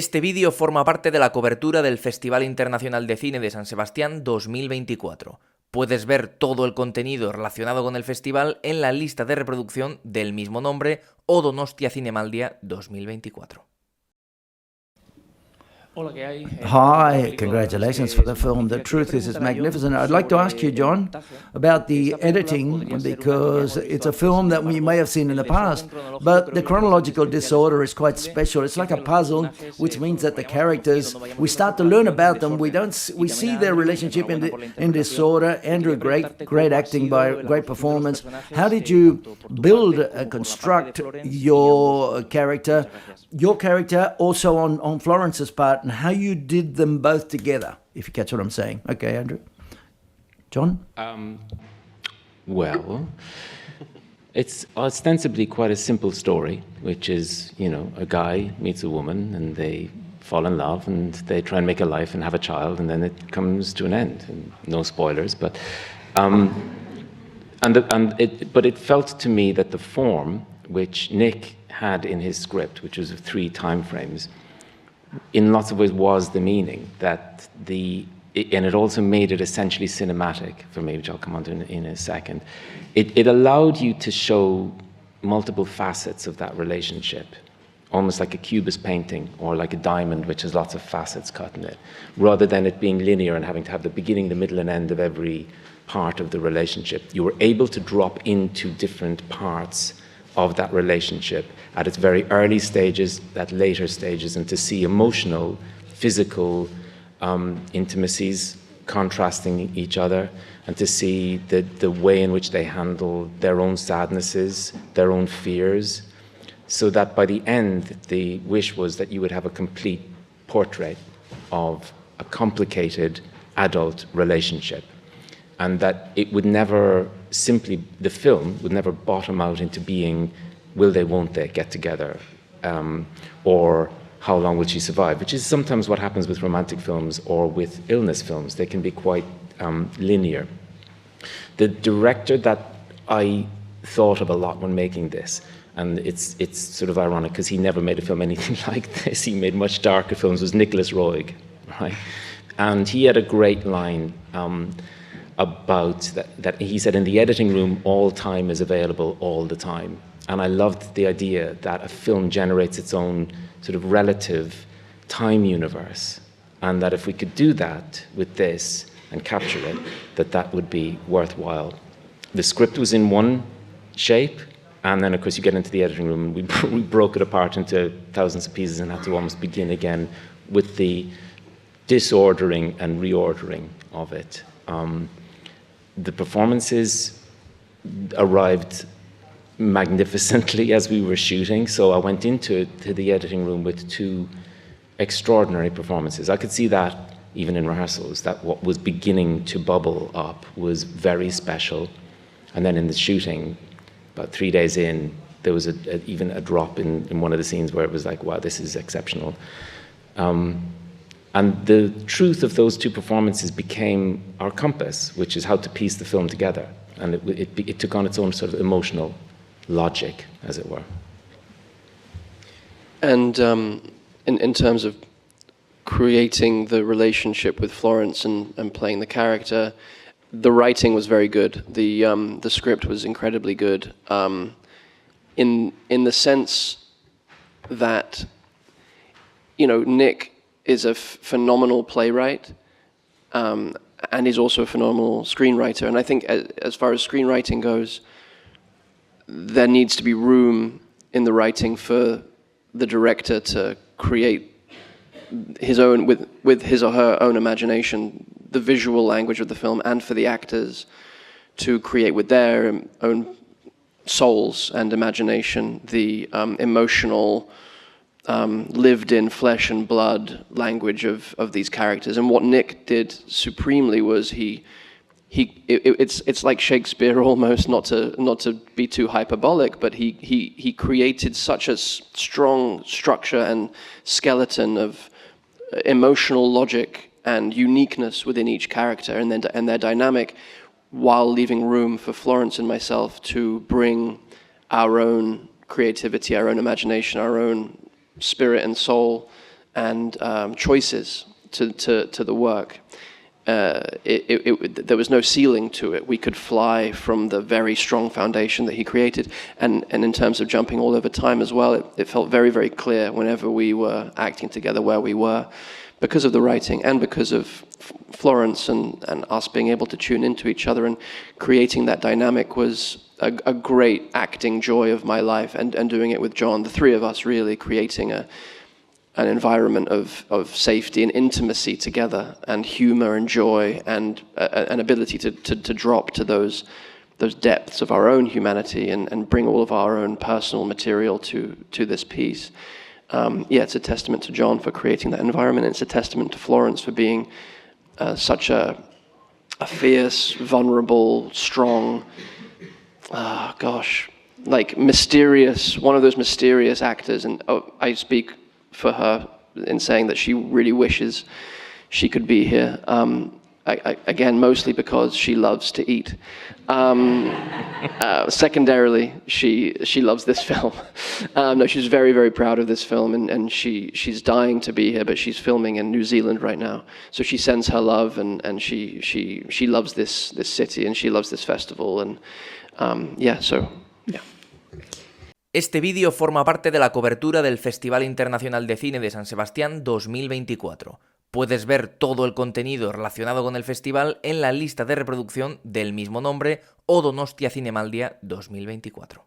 Este vídeo forma parte de la cobertura del Festival Internacional de Cine de San Sebastián 2024. Puedes ver todo el contenido relacionado con el festival en la lista de reproducción del mismo nombre o Donostia Zinemaldia 2024. Hi, congratulations for the film. The truth is, it's magnificent. I'd like to ask you, John, about the editing, because it's a film that we may have seen in the past, but the chronological disorder is quite special. It's like a puzzle, which means that the characters, we start to learn about them. We see their relationship in disorder. Andrew, great acting, by great performance. How did you build, construct your character also on Florence's part, and how you did them both together, if you catch what I'm saying? Okay, Andrew. John? Well, it's ostensibly quite a simple story, which is, a guy meets a woman and they fall in love and they try and make a life and have a child, and then it comes to an end. And no spoilers, but it felt to me that the form which Nick had in his script, which was of 3 time frames, in lots of ways was the meaning, and it also made it essentially cinematic for me, which I'll come on to in a second. It allowed you to show multiple facets of that relationship, almost like a cubist painting or like a diamond, which has lots of facets cut in it, rather than it being linear and having to have the beginning, the middle, and end of every part of the relationship. You were able to drop into different parts of that relationship at its very early stages, at later stages, and to see emotional, physical intimacies contrasting each other, and to see the way in which they handle their own sadnesses, their own fears, so that by the end, the wish was that you would have a complete portrait of a complicated adult relationship, and that it would never the film would never bottom out into being, will they, won't they get together, or how long will she survive, which is sometimes what happens with romantic films or with illness films. They can be quite linear. The director that I thought of a lot when making this, and it's sort of ironic because he never made a film anything like this, he made much darker films, was Nicholas Roeg, right? And he had a great line about that he said, in the editing room, all time is available all the time. And I loved the idea that a film generates its own sort of relative time universe, and that if we could do that with this and capture it, that would be worthwhile. The script was in one shape, and then of course you get into the editing room and we broke it apart into thousands of pieces and had to almost begin again with the disordering and reordering of it. The performances arrived magnificently as we were shooting, so I went into the editing room with 2 extraordinary performances. I could see that even in rehearsals, that what was beginning to bubble up was very special. And then in the shooting, about 3 days in, there was even a drop in one of the scenes where it was like, wow, this is exceptional. And the truth of those 2 performances became our compass, which is how to piece the film together. And it took on its own sort of emotional logic, as it were. And in terms of creating the relationship with Florence and playing the character, the writing was very good. The script was incredibly good. In the sense that, Nick is a phenomenal playwright, and he's also a phenomenal screenwriter. And I think as far as screenwriting goes, there needs to be room in the writing for the director to create his own, with his or her own imagination, the visual language of the film, and for the actors to create with their own souls and imagination the emotional, lived in flesh and blood language of these characters. And what Nick did supremely was it's like Shakespeare almost, not to be too hyperbolic, but he created such a strong structure and skeleton of emotional logic and uniqueness within each character and their dynamic, while leaving room for Florence and myself to bring our own creativity, our own imagination, our own spirit and soul and choices to the work. There was no ceiling to it. We could fly from the very strong foundation that he created, and in terms of jumping all over time as well, it felt very, very clear whenever we were acting together where we were, because of the writing and because of Florence and us being able to tune into each other, and creating that dynamic was a great acting joy of my life, and doing it with John, the three of us really creating an environment of safety and intimacy together, and humor and joy, and an ability to drop to those depths of our own humanity, and bring all of our own personal material to this piece. It's a testament to John for creating that environment. It's a testament to Florence for being such a fierce, vulnerable, strong, like mysterious, one of those mysterious actors. And I speak for her in saying that she really wishes she could be here. Again, mostly because she loves to eat. Secondarily, she loves this film. No, she's very, very proud of this film, and she's dying to be here, but she's filming in New Zealand right now. So she sends her love, and she loves this city, and she loves this festival, and yeah. Este vídeo forma parte de la cobertura del Festival Internacional de Cine de San Sebastián 2024. Puedes ver todo el contenido relacionado con el festival en la lista de reproducción del mismo nombre o Donostia Zinemaldia 2024.